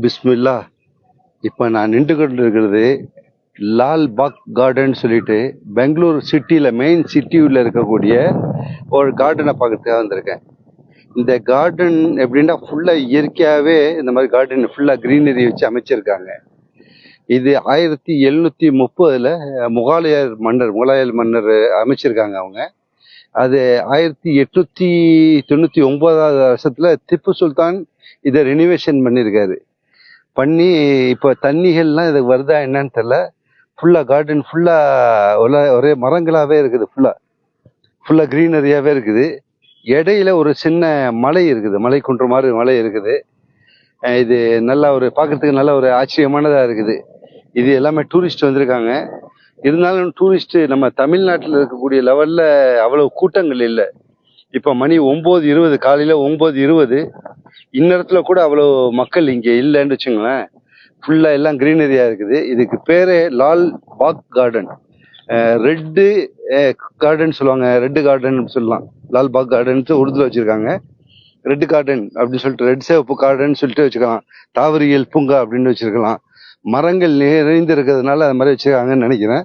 பிஸ்மில்லா. இப்போ நான் நின்று கொண்டு இருக்கிறது லால் பாக் கார்டன் சொல்லிட்டு பெங்களூர் சிட்டியில் மெயின் சிட்டியில் இருக்கக்கூடிய ஒரு கார்டனை பார்க்கறதுக்காக வந்திருக்கேன். இந்த கார்டன் எப்படின்னா ஃபுல்லாக இயற்கையாகவே இந்த மாதிரி கார்டன் ஃபுல்லாக க்ரீனரி வச்சு அமைச்சிருக்காங்க. இது 1730 முகலாயர் மன்னர் அமைச்சிருக்காங்க அவங்க. அது 1899 வருஷத்துல திப்பு சுல்தான் இதை ரெனிவேஷன் பண்ணியிருக்காரு. பண்ணி இப்போ தண்ணிகள்லாம் இதுக்கு வருதா என்னன்னு தெரியல. ஃபுல்லாக கார்டன் ஃபுல்லாக ஒரே மரங்களாகவே இருக்குது, ஃபுல்லாக க்ரீனரியாகவே இருக்குது. இடையில ஒரு சின்ன மலை இருக்குது, மலை குன்று மாதிரி மலை இருக்குது. இது நல்லா ஒரு பார்க்கறதுக்கு நல்ல ஒரு ஆச்சரியமானதாக இருக்குது. இது எல்லாமே டூரிஸ்ட் வந்திருக்காங்க. இருந்தாலும் டூரிஸ்ட் நம்ம தமிழ்நாட்டில் இருக்கக்கூடிய லெவலில் அவ்வளோ கூட்டங்கள் இல்லை. இப்போ மணி 9:20, காலையில் 9:20. இந்நேரத்தில் கூட அவ்வளோ மக்கள் இங்கே இல்லைன்னு வச்சுங்களேன். ஃபுல்லாக எல்லாம் க்ரீனரியாக இருக்குது. இதுக்கு பேரே லால் பாக் கார்டன். ரெட்டு கார்டன் சொல்லுவாங்க, ரெட்டு கார்டன் சொல்லலாம். லால் பாக் கார்டன் உருதுல வச்சுருக்காங்க. ரெட் கார்டன் அப்படின்னு சொல்லிட்டு, ரெட் சிவப்பு கார்டன் சொல்லிட்டு வச்சுக்கலாம். தாவரியல் பூங்கா அப்படின்னு வச்சுருக்கலாம். மரங்கள் நிறைந்து இருக்கிறதுனால அது மாதிரி வச்சுருக்காங்கன்னு நினைக்கிறேன்.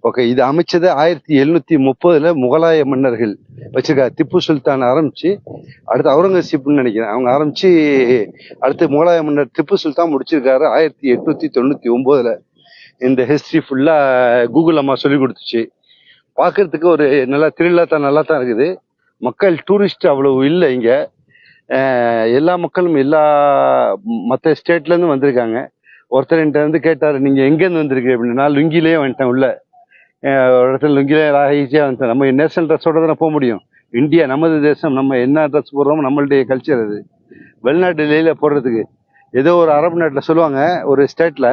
ஓகே, இது அமைச்சது 1730 முகலாய மன்னர்கள் வச்சிருக்காரு. திப்பு சுல்தான் ஆரம்பிச்சு அடுத்து அவுரங்கசீப்னு நினைக்கிறேன் அவங்க ஆரம்பிச்சு அடுத்து முகலாய மன்னர் திப்பு சுல்தான் முடிச்சிருக்காரு 1899. இந்த ஹிஸ்டரி ஃபுல்லா கூகுள் அம்மா சொல்லி கொடுத்துச்சு. பார்க்கறதுக்கு ஒரு நல்லா நல்லா தான் இருக்குது. மக்கள் டூரிஸ்ட் அவ்வளவு இல்லை இங்க. எல்லா மக்களும் எல்லா மற்ற ஸ்டேட்ல இருந்து வந்திருக்காங்க. ஒருத்தர் என்கிட்ட வந்து கேட்டாரு, நீங்க எங்க இருந்து வந்திருக்கீங்க அப்படின்னு. நான் லுங்கிலேயே வந்துட்டேன் உள்ள. ஒரு இடத்துல லுங்கிலே ஈஸியாக வந்துட்டேன். நம்ம நேஷனல் ட்ரெஸ்ஸோட தானே போக முடியும். இந்தியா நமது தேசம், நம்ம என்ன ட்ரெஸ் போடுறோமோ நம்மளுடைய கல்ச்சர் அது. வெளிநாட்டுல போடுறதுக்கு ஏதோ ஒரு அரபு நாட்டில் சொல்லுவாங்க, ஒரு ஸ்டேட்ல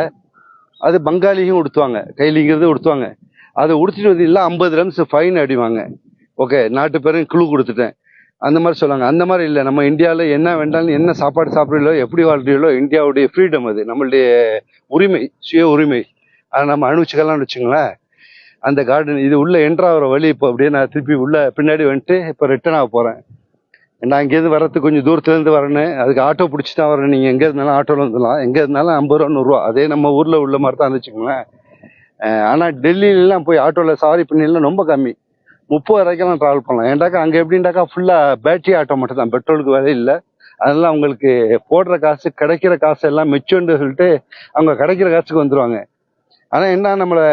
அது பங்காளியும் உடுத்துவாங்க, கைலிங்கிறது உடுத்துவாங்க. அதை உடுத்திட்டு வந்து இல்லை 50 ரம்ஸ் ஃபைன் அடிவாங்க. ஓகே, நாட்டு பேரும் குழு கொடுத்துட்டேன் அந்த மாதிரி சொல்லுவாங்க. அந்த மாதிரி இல்லை. நம்ம இந்தியாவில் என்ன வேண்டாலும், என்ன சாப்பாடு சாப்பிட்றீங்களோ, எப்படி வாழ்றீங்களோ, இந்தியாவுடைய ஃப்ரீடம் அது, நம்மளுடைய உரிமை, சுய உரிமை. அதை நம்ம அனுபவிச்சுக்கலாம்னு வச்சுங்களேன். அந்த கார்டன் இது உள்ள என்ட்ராகிற வழி. இப்போ அப்படியே நான் திருப்பி உள்ள பின்னாடி வந்துட்டு இப்போ ரிட்டர்ன் ஆக போகிறேன். நான் இங்கேருந்து வர்றதுக்கு கொஞ்சம் தூரத்துலேருந்து வரேன்னு, அதுக்கு ஆட்டோ பிடிச்சி தான் வரேன். நீங்கள் எங்கே இருந்தாலும் ஆட்டோவில் வந்துடலாம், எங்கே இருந்தாலும் 50 ரூபா 100 ரூபா, அதே நம்ம ஊரில் உள்ள மாதிரி தான் வச்சுக்கோங்களேன். ஆனால் டெல்லியிலாம் போய் ஆட்டோவில் சவாரி பண்ணிலாம் ரொம்ப கம்மி, 30 ரூபாய்க்கெல்லாம் ட்ராவல் பண்ணலாம். ஏன்டாக்கா அங்கே எப்படின்டாக்கா ஃபுல்லாக பேட்டரி ஆட்டோ மட்டும் தான், பெட்ரோலுக்கு வேலை இல்லை. அதெல்லாம் அவங்களுக்கு போடுற காசு, கிடைக்கிற காசு எல்லாம் மிச்சம்னு சொல்லிட்டு அவங்க கிடைக்கிற காசுக்கு வந்துடுவாங்க. ஆனால் என்ன, நம்மளை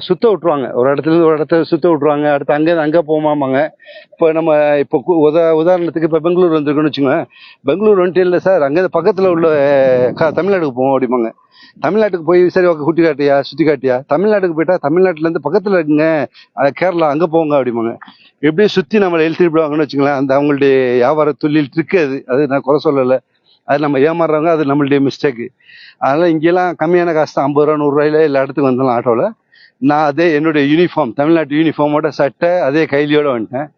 சுத்த விட்டுருவாங்க. ஒரு இடத்துல ஒரு இடத்துல சுத்த விட்டுருவாங்க. அடுத்து அங்கேருந்து அங்கே போமாமாங்க. இப்போ நம்ம இப்போ உதாரணத்துக்கு இப்போ பெங்களூர் வந்துருக்குன்னு வச்சுக்கோங்க. பெங்களூர் வந்துட்டு இல்லை சார், அங்கேருந்து பக்கத்தில் உள்ள தமிழ்நாட்டுக்கு போவோம் அப்படிம்பாங்க. தமிழ்நாட்டுக்கு போய் சரி ஓகே சுற்றி காட்டியா, சுற்றி காட்டியா. தமிழ்நாட்டுக்கு போயிட்டா தமிழ்நாட்டிலேருந்து பக்கத்தில் இருக்குங்க, கேரளா, அங்கே போங்க அப்படிம்பாங்க. எப்படியும் சுற்றி நம்மளை எழுத்திட்டு விடுவாங்கன்னு வச்சுக்கலாம். அந்த அவங்களுடைய வியாபார தொழில் ட்ரிக்கு அது. அது நான் குறை சொல்லலை, அது நம்ம ஏமாறுறவங்க, அது நம்மளுடைய மிஸ்டேக்கு. அதனால் இங்கெல்லாம் கம்மியான காசு தான், 50 ரூபா 100 ரூபாயில எல்லா இடத்துக்கு வந்துடலாம் ஆட்டோவில். நான் அதே என்னுடைய யூனிஃபார்ம், தமிழ்நாட்டு யூனிஃபார்மோட சட்டை, அதே கைலியோடு வந்துட்டேன்.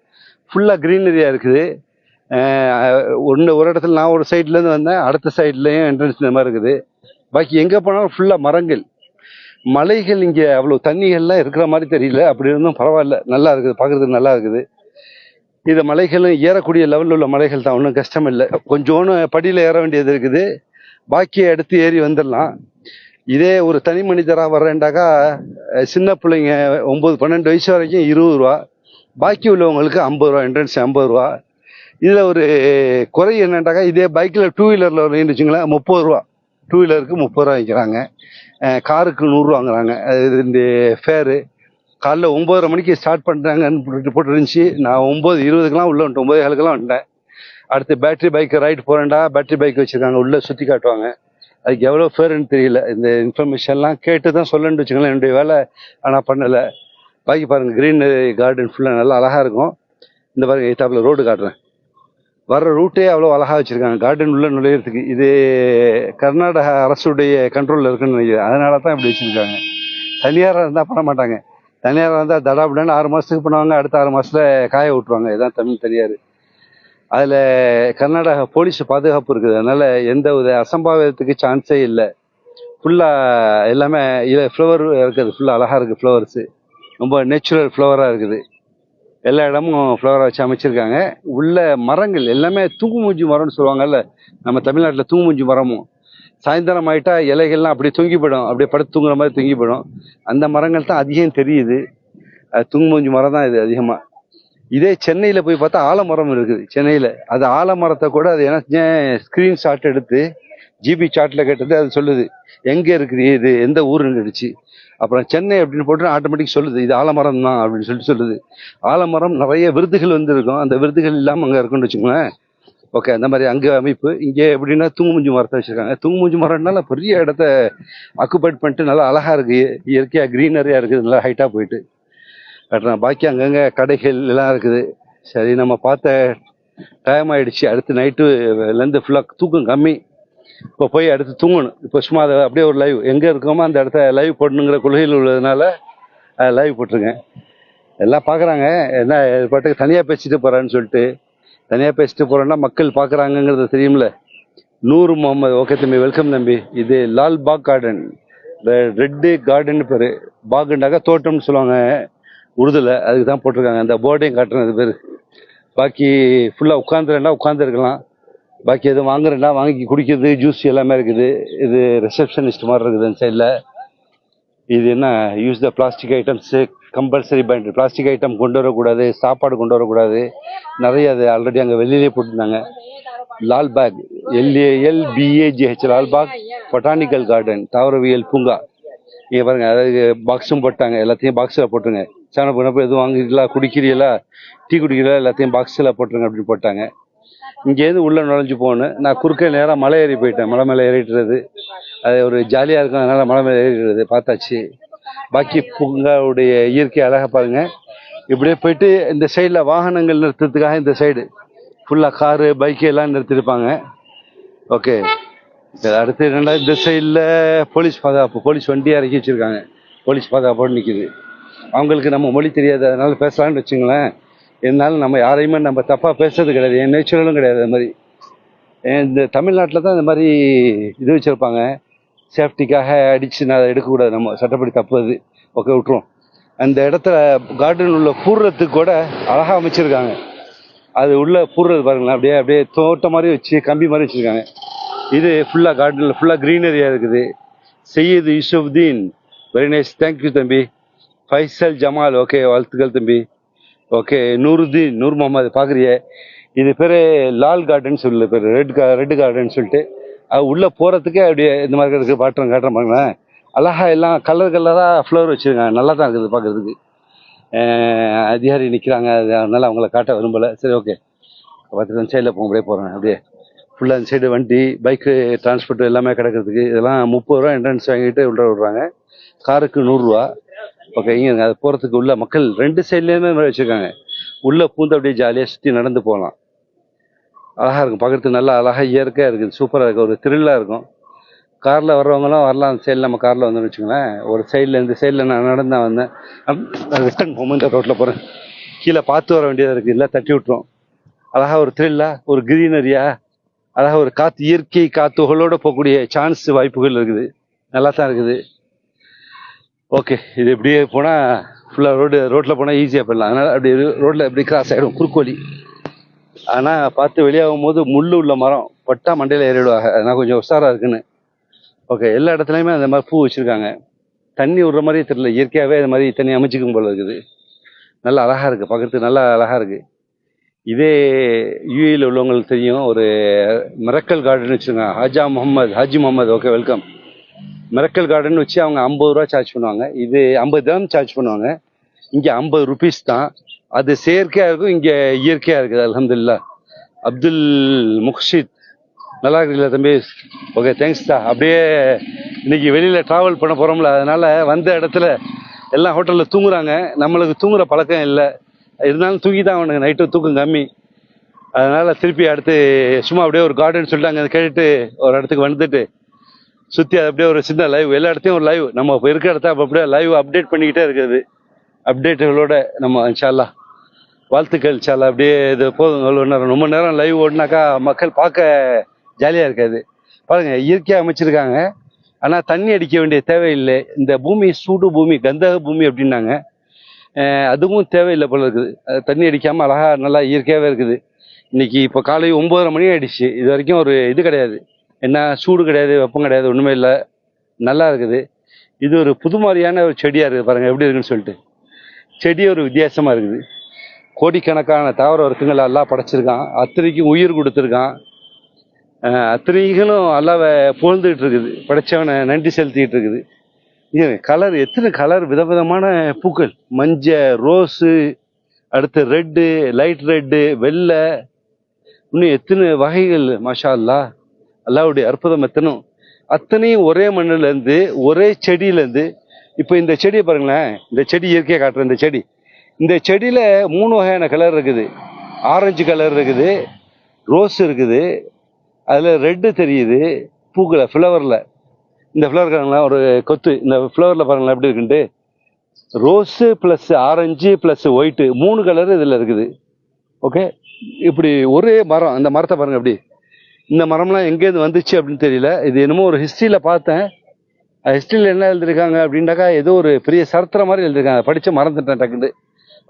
ஃபுல்லாக க்ரீனரியாக இருக்குது. ஒரு இடத்துல நான் ஒரு சைட்லேருந்து வந்தேன், அடுத்த சைட்லேயும் என்ட்ரன்ஸ் இந்த மாதிரி இருக்குது. பாக்கி எங்கே போனாலும் ஃபுல்லாக மரங்கள், மலைகள். இங்கே அவ்வளோ தண்ணிகள்லாம் இருக்கிற மாதிரி தெரியல, அப்படி இருந்தும் பரவாயில்ல, நல்லா இருக்குது, பார்க்குறதுக்கு நல்லா இருக்குது. இது மலைகளும் ஏறக்கூடிய லெவலில் உள்ள மலைகள் தான், ஒன்றும் கஷ்டம் இல்லை. கொஞ்சோன்னு படியில் ஏற வேண்டியது இருக்குது, பாக்கியை எடுத்து ஏறி வந்துடலாம். இதே ஒரு தனி மனிதராக வர்றேன்டாக்கா, சின்ன பிள்ளைங்க 9-12 வயசு வரைக்கும் 20 ரூபா, பாக்கி உள்ளவங்களுக்கு 50 ரூபா, என்ட்ரன்ஸ் 50 ரூபா. இதில் ஒரு குறை என்னண்டாக்கா, இதே பைக்கில் 2 வீலரில் வரீங்கன்னு வச்சுங்களேன் 30 ரூபா, 2 வீலருக்கு 30 ரூபா வைக்கிறாங்க. காருக்கு 100 ரூபா வாங்குறாங்க. இந்த ஃபேரு காலைல 9:30 மணிக்கு ஸ்டார்ட் பண்ணுறாங்கன்னு போட்டுருந்துச்சு. நான் 9:20க்கெலாம் உள்ளே வந்துட்டேன், 9:15க்கெல்லாம் வந்துட்டேன். அடுத்து பேட்டரி பைக் ரைடு போகிறேன்டா, பேட்டரி பைக் வச்சுருக்காங்க, உள்ளே சுற்றி காட்டுவாங்க. அதுக்கு எவ்வளோ ஃபேருன்னு தெரியல. இந்த இன்ஃபர்மேஷன்லாம் கேட்டு தான் சொல்லணுன்னு வச்சுக்கலாம், என்னுடைய வேலை. ஆனால் பண்ணலை. பாக்கி பாருங்கள், க்ரீன் கார்டன் ஃபுல்லாக நல்லா அழகாக இருக்கும். இந்த பாருங்கள், எய்த்தாப்பில் ரோடு காட்டுறேன். வர்ற ரூட்டே அவ்வளோ அழகாக வச்சுருக்காங்க கார்டன் உள்ள நுழையிறதுக்கு. இது கர்நாடக அரசுடைய கண்ட்ரோலில் இருக்குன்னு நினைக்கிறேன், அதனால தான் இப்படி வச்சுருக்காங்க. தனியாராக இருந்தால் பண்ண மாட்டாங்க. தனியாராக இருந்தால் தடாபுடான்னு 6 மாதத்துக்கு பண்ணுவாங்க, அடுத்த 6 மாதத்தில் காய விட்டுருவாங்க. இதுதான் தமிழ் தனியார். அதில் கர்நாடகா போலீஸ் பாதுகாப்பு இருக்குது, அதனால் எந்த ஒரு அசம்பாவிதத்துக்கு சான்ஸே இல்லை. ஃபுல்லாக எல்லாமே ஃப்ளவர் இருக்குது, ஃபுல்லாக அழகாக இருக்குது. ஃப்ளவர்ஸு ரொம்ப நேச்சுரல் ஃப்ளவராக இருக்குது. எல்லா இடமும் ஃப்ளவரை வச்சு அமைச்சிருக்காங்க. உள்ள மரங்கள் எல்லாமே தூங்குமூஞ்சி மரம்னு சொல்லுவாங்கல்ல, நம்ம தமிழ்நாட்டில் தூங்குமூஞ்சி மரமும் சாயந்தரம் ஆயிட்டா இலைகள்லாம் அப்படியே தொங்கி போயிடும், அப்படியே படுத்து தூங்குற மாதிரி தொங்கி போயிடும். அந்த மரங்கள் தான் அதிகம் தெரியுது. அது தூங்குமூஞ்சி மரம் தான் இது அதிகமா. இதே சென்னையில போய் பார்த்தா ஆலமரம் இருக்குது சென்னையில. அது ஆலமரத்தை கூட அது என்ன ஸ்கிரீன் ஷாட் எடுத்து ஜிபி சாட்ல கேட்டது அது சொல்லுது எங்க இருக்குது இது எந்த ஊருன்னு கேட்டுச்சு. அப்புறம் சென்னை அப்படின்னு போட்டு ஆட்டோமேட்டிக் சொல்லுது இது ஆலமரம் தான் அப்படின்னு சொல்லுது. ஆலமரம் நிறைய விருதுகள் வந்து இருக்கும், அந்த விருதுகள் இல்லாமல் அங்கே இருக்குன்னு வச்சுக்கோங்களேன். ஓகே, அந்த மாதிரி அங்கே அமைப்பு. இங்கே எப்படின்னா தூங்குமூஞ்சி மரத்தை வச்சிருக்காங்க. தூங்குமூஞ்சி மரம்னால பெரிய இடத்த ஆக்குபைட் பண்ணிட்டு நல்லா அழகா இருக்கு, இயற்கையா கிரீனரியா இருக்குது, நல்லா ஹைட்டா போயிட்டு கட்டுறான். பாக்கி அங்கங்க கடைகள் எல்லாம் இருக்குது. சரி, நம்ம பார்த்த டைம் ஆயிடுச்சு. அடுத்து நைட்டுலேருந்து ஃபுல்லாக தூக்கம் கம்மி. இப்போ போய் அடுத்து தூங்கணும். இப்போ சும்மா அதை அப்படியே ஒரு லைவ் எங்கே இருக்கோமோ அந்த இடத்த லைவ் போடணுங்கிற கொள்கையில் உள்ளதுனால லைவ் போட்டிருக்கேன். எல்லாம் பார்க்குறாங்க, என்ன பாட்டுக்கு தனியாக பேசிட்டு போகிறான்னு சொல்லிட்டு. தனியாக பேசிட்டு போகிறோன்னா மக்கள் பார்க்குறாங்கங்கிறது தெரியும்ல. நூறு முகமது, ஓகே தம்பி, வெல்கம் தம்பி. இது லால் பாக் கார்டன், ரெட்டு கார்டன் பேர். பாகுண்டாக தோட்டம்னு சொல்லுவாங்க உருதுல, அதுக்கு தான் போட்டிருக்காங்க. அந்த போர்டையும் காட்டுறது பேர். பாக்கி ஃபுல்லாக உட்காந்துருந்தா உட்காந்துருக்கலாம், பாக்கி எதுவும் வாங்குறேன்னா வாங்கி குடிக்கிறது, ஜூஸ் எல்லாமே இருக்குது. இது ரிசப்ஷனிஸ்ட் மாதிரி இருக்குது அந்த சைடில். இது என்ன, use the plastic items compulsory fined. Plastic item கொண்டு வரக்கூடாது, சாப்பாடு கொண்டு வரக்கூடாது, நிறைய அது ஆல்ரெடி அங்கே வெளியிலே போட்டிருந்தாங்க. Lalbagh, LALBAGH, Lalbagh botanical garden, தாவரவியல் பூங்கா. இங்கே பாருங்க, அதாவது பாக்ஸும் போட்டாங்க, எல்லாத்தையும் பாக்ஸில் போட்டுருங்க. சேனல் பண்ணப்போ எதுவும் வாங்கிக்கலாம், குடிக்கிறீங்களா, டீ குடிக்கிறீங்களா, எல்லாத்தையும் பாக்ஸில் போட்டுருங்க அப்படின்னு போட்டாங்க. இங்கேருந்து உள்ளே நுழைஞ்சு போகணும். நான் குறுக்க நேராக மலை ஏறி போயிட்டேன். மலை மேலே ஏறிட்டுறது அது ஒரு ஜாலியாக இருக்கும், அதனால் மலை மேலே ஏறிடுறது பார்த்தாச்சு. பாக்கி பூங்காவுடைய இயற்கை அழகாக பாருங்க. இப்படியே போயிட்டு இந்த சைடில் வாகனங்கள் நிறுத்துறதுக்காக இந்த சைடு ஃபுல்லாக காரு பைக்கு எல்லாம் நிறுத்திருப்பாங்க. ஓகே, அடுத்து என்னடா, இந்த சைடில் போலீஸ் பாதுகாப்பு, போலீஸ் வண்டியாக இறக்கி வச்சுருக்காங்க. போலீஸ் பாதுகாப்போடு நிற்கிது. அவங்களுக்கு நம்ம மொழி தெரியாது, அதனால பேசலான்னு வச்சுங்களேன். இருந்தாலும் நம்ம யாரையுமே நம்ம தப்பாக பேசுறது கிடையாது, என் நேச்சுரலும் கிடையாது. அது மாதிரி இந்த தமிழ்நாட்டில் தான் இந்த மாதிரி இது வச்சுருப்பாங்க, சேஃப்டிக்காக அடிச்சு நான் எடுக்கக்கூடாது, நம்ம சட்டப்படி தப்புது. ஓகே, விட்டுருவோம். அந்த இடத்துல கார்டன் உள்ள பூர்றதுக்கு கூட அழகாக அமைச்சிருக்காங்க. அது உள்ள பூர்றது பாருங்களேன், அப்படியே அப்படியே தோட்டம் மாதிரி வச்சு கம்பி மாதிரி வச்சுருக்காங்க. இது ஃபுல்லாக கார்டனில் ஃபுல்லாக க்ரீனரியாக இருக்குது. சையீது யூசுஃப்தீன், வெரி நைஸ், தேங்க்யூ தம்பி. ஃபைசல் ஜமால், ஓகே, வாழ்த்துக்கள் தம்பி. ஓகே, நூருதீன், நூர் முகமது, பார்க்குறிய இது பேர் லால் கார்டன் சொல்லு, பேர் ரெட் கார்டன் சொல்லிட்டு. அது உள்ளே போகிறதுக்கே அப்படியே இந்த மாதிரி இருக்குது. காட்டுறேன் பாருங்களேன், அழகா எல்லாம் கலர் கலராக ஃப்ளவர் வச்சுருக்காங்க, நல்லா தான் இருக்குது பார்க்குறதுக்கு. அதிகாரி நிற்கிறாங்க, அதனால அவங்கள காட்ட விரும்பலை. சரி, ஓகே, பார்த்துட்டு சைடில் போக அப்படியே போகிறேன். அப்படியே ஃபுல்லாக அந்த சைடு வண்டி பைக்கு டிரான்ஸ்போர்ட் எல்லாமே கிடக்கிறதுக்கு. இதெல்லாம் 30 ரூபா என்ட்ரன்ஸ் வாங்கிட்டு உள்ள விடுறாங்க. காருக்கு 100 ரூபா. ஓகே, இங்கே அது போகிறதுக்கு உள்ள மக்கள் ரெண்டு சைட்லேயுமே வச்சுருக்காங்க. உள்ளே பூந்து அப்படியே ஜாலியாக சுற்றி நடந்து போகலாம். அழகாக இருக்கும் பார்க்குறதுக்கு, நல்லா அழகாக இயற்கையாக இருக்குது, சூப்பராக இருக்குது, ஒரு த்ரில்லாக இருக்கும். காரில் வர்றவங்களாம் வரலாம். அந்த சைடில் நம்ம காரில் வந்தோம்னு வச்சுக்கோங்களேன். ஒரு சைடில் இந்த சைடில் நான் நடந்து வந்தேன். ரிட்டர்ன் போகும்போது இந்த ரோட்டில் போகிறேன், கீழே பார்த்து வர வேண்டியதாக இருக்குது, இல்லை தட்டி விட்டுரும். அழகாக ஒரு த்ரில்லாக, ஒரு கிரீனரியா, அழகாக ஒரு காற்று, இயற்கை காற்றுகளோடு போகக்கூடிய சான்ஸ் வாய்ப்புகள் இருக்குது. நல்லா தான் இருக்குது. ஓகே, இது இப்படியே போனால் ஃபுல்லாக ரோட்டில் போனால் ஈஸியாக போயிடலாம். அதனால் அப்படி ரோட்டில் எப்படி கிராஸ் ஆகிடும், குறுக்கோலி. ஆனால் பார்த்து வெளியாகும் போது முள் உள்ள மரம் பட்டா மண்டையில் ஏறிடுவாங்க, அதனால் கொஞ்சம் உஷாராக இருக்குன்னு. ஓகே, எல்லா இடத்துலையுமே அந்த மாதிரி பூ வச்சுருக்காங்க. தண்ணி விடுற மாதிரியே தெரியல, இயற்கையாகவே அது மாதிரி தண்ணி அமைச்சிக்கும் போல இருக்குது. நல்லா அழகாக இருக்குது பார்க்குறதுக்கு, நல்லா அழகாக இருக்குது. இதே யூஏயில் உள்ளவங்களுக்கு தெரியும், ஒரு மிரக்கல் கார்டன் வச்சுருக்காங்க. Haji Muhammad, okay, welcome. Miracle garden வச்சு அவங்க 50 ரூபா சார்ஜ் பண்ணுவாங்க. இது 50 dirham சார்ஜ் பண்ணுவாங்க. இங்கே 50 rupees தான். அது செயற்கையாக இருக்கும், இங்கே இயற்கையாக இருக்குது. அல்ஹம்துலில்லாஹ். அப்துல் முக்ஷித், நல்லா இருக்குல்ல தம்பி? ஓகே, தேங்க்ஸ் தான். அப்படியே இன்னைக்கு வெளியில் ட்ராவல் பண்ண போகிறோம்ல, அதனால் வந்த இடத்துல எல்லாம் ஹோட்டலில் தூங்குறாங்க. நம்மளுக்கு தூங்குற பழக்கம் இல்லை, இருந்தாலும் தூங்கி தான் அவனுக்கு நைட்டு தூக்கம் கம்மி. அதனால் திருப்பி அடுத்து சும்மா அப்படியே ஒரு கார்டன் சொல்லிட்டு அங்கே கேட்டுட்டு ஒரு இடத்துக்கு வந்துட்டு சுற்றி அப்படியே ஒரு சின்ன லைவ், எல்லா இடத்தையும் ஒரு லைவ், நம்ம இப்போ இருக்கிற இடத்த அப்படியே லைவ் அப்டேட் பண்ணிக்கிட்டே இருக்குது. அப்டேட்டுகளோட நம்ம இன்ஷா அல்லாஹ். வாழ்த்துக்கள் இன்ஷா அல்லாஹ். அப்படியே இது போதும், ரொம்ப நேரம் லைவ் ஓடினாக்கா மக்கள் பார்க்க ஜாலியாக இருக்காது. பாருங்கள், இயற்கையாக அமைச்சிருக்காங்க, ஆனால் தண்ணி அடிக்க வேண்டிய தேவையில்லை. இந்த பூமி சூடு பூமி, கந்தக பூமி அப்படின்னாங்க. அதுவும் தேவையில்லை போல இருக்குது. தண்ணி அடிக்காமல் அழகா நல்லா இயற்கையாகவே இருக்குது. இன்னைக்கு இப்போ காலை 9:30 மணி ஆயிடுச்சு. இது வரைக்கும் ஒரு இது கிடையாது, என்ன சூடு கிடையாது, வெப்பம் கிடையாது, ஒன்றுமே இல்லை, நல்லா இருக்குது. இது ஒரு புது மாதிரியான ஒரு செடியாக இருக்குது பாருங்கள் எப்படி இருக்குன்னு சொல்லிட்டு. செடி ஒரு வித்தியாசமாக இருக்குது. கோடிக்கணக்கான தாவர வர்க்கங்கள் எல்லாம் படைச்சிருக்கான், அத்தனைக்கும் உயிர் கொடுத்துருக்கான். அத்தனைகளும் அல்லாவை புகழ்ந்துகிட்டு இருக்குது, படைச்சவனை நன்றி செலுத்திக்கிட்டு இருக்குது. கலர் எத்தனை கலர், விதவிதமான பூக்கள், மஞ்சள், ரோஸு, அடுத்து ரெட்டு, லைட் ரெட்டு, வெள்ளை, இன்னும் எத்தனை வகைகள். மாஷா அல்லா, அல்லாவுடைய அற்புதம் எத்தனும். அத்தனையும் ஒரே மண்ணிலேருந்து, ஒரே செடியிலேருந்து. இப்போ இந்த செடியை பாருங்களேன், இந்த செடி இயற்கையாக காட்டுற இந்த செடியில் 3 வகையான கலர் இருக்குது. ஆரஞ்சு கலர் இருக்குது, ரோஸ் இருக்குது, அதில் ரெட்டு தெரியுது பூக்களை, ஃப்ளவரில். இந்த ஃப்ளவர் காரங்களா ஒரு கொத்து, இந்த ஃப்ளவரில் பாருங்களேன் எப்படி இருக்குன்ட்டு. Rose plus orange plus white 3 colour இதில் இருக்குது. ஓகே, இப்படி ஒரே மரம். அந்த மரத்தை பாருங்கள் எப்படி. இந்த மரம்லாம் எங்கேருந்து வந்துச்சு அப்படின்னு தெரியல. இது என்னமோ ஒரு ஹிஸ்ட்ரியில் பார்த்தேன். ஹிஸ்ட்ரியில் என்ன எழுதியிருக்காங்க அப்படின்னாக்கா, ஏதோ ஒரு பெரிய சரித்திரம் மாதிரி எழுதியிருக்காங்க, படித்து மறந்துட்டேன் டக்குன்னு.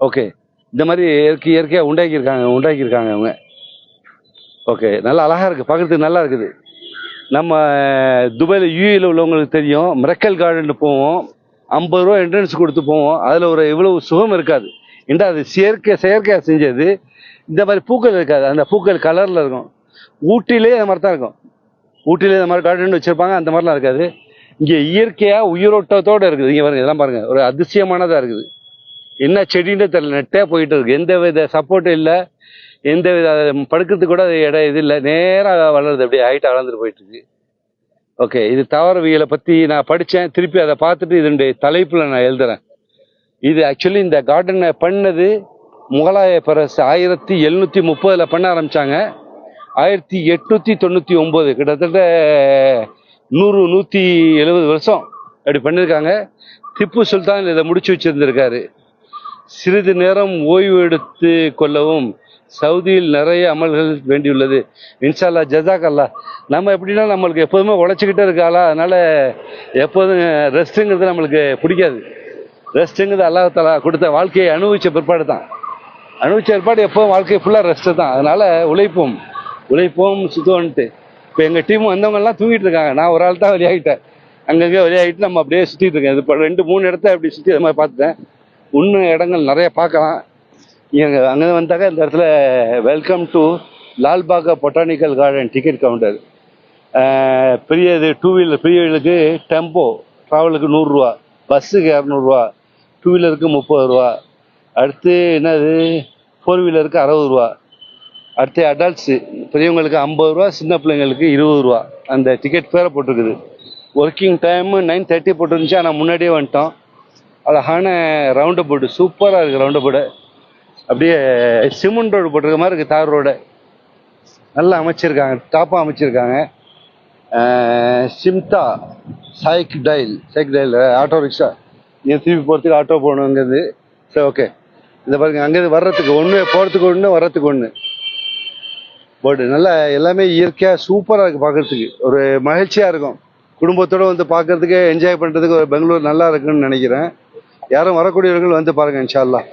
ஓகே, இந்த மாதிரி இயற்கையாக உண்டாக்கியிருக்காங்க அவங்க. ஓகே, நல்லா அழகாக இருக்குது, பார்க்குறதுக்கு நல்லா இருக்குது. நம்ம துபாயில் யூஏயில் உள்ளவங்களுக்கு தெரியும், மிரக்கல் கார்டன் போவோம், 50 ரூபா என்ட்ரன்ஸ் கொடுத்து போவோம். அதில் ஒரு இவ்வளவு சுகம் இருக்காது. ஏன்னா அது செயற்கையாக செஞ்சது. இந்த மாதிரி பூக்கள் இருக்காது, அந்த பூக்கள் கலரில் இருக்கும். ஊட்டிலே அந்த மாதிரி தான் இருக்கும். ஊட்டிலே இந்த மாதிரி கார்டன் வச்சுருப்பாங்க, அந்த மாதிரிலாம் இருக்காது. இங்கே இயற்கையாக உயிரோட்டத்தோடு இருக்குது. இங்கே பாருங்கள், இதெல்லாம் பாருங்கள், ஒரு அதிசயமானதாக இருக்குது. என்ன செடின்னு தெரியல, நெட்டே போயிட்டு இருக்கு, எந்த வித சப்போர்ட்டும் இல்லை, எந்த வித படுக்கிறதுக்கு கூட இடம் இது இல்லை, நேராக வளருது, அப்படியே ஹைட்டாக வளர்ந்துட்டு போயிட்டு இருக்கு. ஓகே, இது தாவரவியலை பற்றி நான் படித்தேன், திருப்பி அதை பார்த்துட்டு இதனுடைய தலைப்பில் நான் எழுதுறேன். இது ஆக்சுவலி இந்த கார்டனை பண்ணது முகலாய பேரரசு 1730 பண்ண ஆரம்பித்தாங்க. 1899, கிட்டத்தட்ட 170 வருஷம் அப்படி பண்ணியிருக்காங்க. திப்பு சுல்தான் இதை முடிச்சு வச்சிருந்திருக்காரு. சிறிது நேரம் ஓய்வு எடுத்து கொள்ளவும் சவுதியில் நிறைய அமல்கள் வேண்டியுள்ளது. இன்ஷா அல்லாஹ், ஜஸாக் அல்லாஹ். நம்ம எப்படின்னா, நம்மளுக்கு எப்போதுமே உழைச்சிக்கிட்டே இருக்காளா, அதனால எப்போதும் ரெஸ்ட்டுங்கிறது நம்மளுக்கு பிடிக்காது. ரெஸ்ட்டுங்கிறது அல்லாஹ் தஆலா கொடுத்த வாழ்க்கையை அனுபவிச்ச பிற்பாடு தான். அனுபவிச்ச பிற்பாடு எப்போதும் வாழ்க்கை ஃபுல்லாக ரெஸ்ட்டு தான். அதனால உழைப்போம் சுத்தம்ன்ட்டு. இப்போ எங்கள் டீம் வந்தவங்கெல்லாம் தூங்கிட்டு இருக்காங்க, நான் ஒரு ஆள் தான் வெளியாகிட்டேன். அங்கங்கே வெளியாகிட்டு நம்ம அப்படியே சுற்றிட்டு இருக்கேன். இது இப்போ 2-3 இடத்த அப்படி சுற்றி அது மாதிரி பார்த்துட்டேன். இன்னும் இடங்கள் நிறைய பார்க்கலாம். அங்கே வந்தாக்க இந்த இடத்துல welcome to Lalbagh botanical garden ticket counter. பெரிய இது 2 வீலர், பெரிய வீலுக்கு டெம்போ ட்ராவலுக்கு 100 ரூபா, பஸ்ஸுக்கு 200 ரூபா, 2 வீலருக்கு 30 ரூபா, அடுத்து என்னது 4 வீலருக்கு 60 ரூபா, அடுத்து அடல்ட்ஸு பெரியவங்களுக்கு 50 ரூபா, சின்ன பிள்ளைங்களுக்கு 20 ரூபா. அந்த டிக்கெட் பேரை போட்டிருக்குது. ஒர்க்கிங் டைமு 9:30 போட்டுருந்துச்சு, ஆனால் முன்னாடியே வந்துட்டோம். அழகான ரவுண்டு போர்டு, சூப்பராக இருக்குது ரவுண்டு போர்டு. அப்படியே சிமெண்ட் ரோடு போட்டிருக்க மாதிரி இருக்குது, தார் ரோடு நல்லா அமைச்சிருக்காங்க, டாப்பாக அமைச்சிருக்காங்க. சிம்தா சைக்கிள் ஆட்டோ ரிக்ஷா, இங்கே திருப்பி போகிறதுக்கு ஆட்டோ போகணுங்கிறது. சரி, ஓகே. இதை பாருங்க, அங்கேருந்து வர்றதுக்கு ஒன்று, போகிறதுக்கு ஒன்று, வர்றதுக்கு ஒன்று போர்டு. நல்லா எல்லாமே இயற்கையாக சூப்பராக இருக்குது, பார்க்குறதுக்கு ஒரு மகிழ்ச்சியாக இருக்கும். குடும்பத்தோடு வந்து பார்க்குறதுக்கு, என்ஜாய் பண்ணுறதுக்கு ஒரு பெங்களூர் நல்லா இருக்குன்னு நினைக்கிறேன். யாரும் வரக்கூடியவர்கள் வந்து பாருங்கள், இன்ஷா அல்லாஹ்.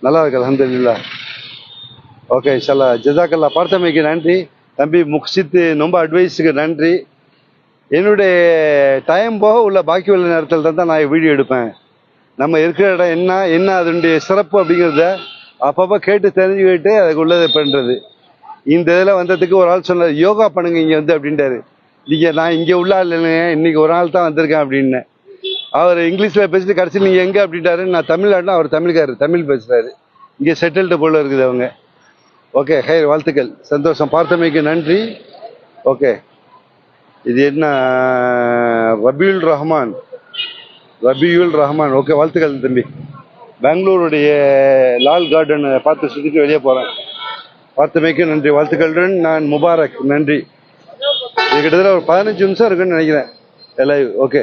நல்லா இருக்கு, அல்ஹம்துலில்லாஹ். ஓகே, இன்ஷா அல்லாஹ். ஜஸாக்கல்லா. பார்த்தமைக்கு நன்றி தம்பி முக்சித், ரொம்ப அட்வைஸுக்கு நன்றி. என்னுடைய டைம் போக உள்ள பாக்கி உள்ள நேரத்தில் தான் நான் வீடியோ எடுப்பேன். நம்ம இருக்கிற இடம் என்ன அதனுடைய சிறப்பு அப்படிங்கிறத அப்பப்போ கேட்டு தெரிஞ்சுக்கிட்டு அதுக்கு உள்ளதை பண்ணுறது. இந்த இதில் வந்ததுக்கு ஒரு ஆள் சொன்னார், யோகா பண்ணுங்க இங்கே வந்து அப்படின்ட்டாரு. நான் இங்கே உள்ள ஆள் இல்லைங்க, இன்னைக்கு ஒரு நாள் தான் வந்திருக்கேன் அப்படின்னு. அவர் இங்கிலீஷில் பேசிட்டு கடைசி நீங்கள் எங்கே அப்படின்ட்டாரு. நான் தமிழ்நாடுனா அவர் தமிழ்காரர், தமிழ் பேசுகிறாரு. இங்கே செட்டில்டு போல இருக்குது அவங்க. ஓகே, ஹைர், வாழ்த்துக்கள், சந்தோஷம். பார்த்தமைக்கு நன்றி. ஓகே, இது என்ன ரபியுல் ரஹ்மான். ஓகே, வாழ்த்துக்கள் தம்பி. பெங்களூருடைய லால் கார்டன் பார்த்து சுற்றிட்டு வெளியே போகிறேன். பார்த்தமைக்கு நன்றி, வாழ்த்துக்களுடன் நான் முபாரக். நன்றி. இது கிட்டத்தட்ட ஒரு 15 நிமிஷம் இருக்குன்னு நினைக்கிறேன் லைவ். ஓகே.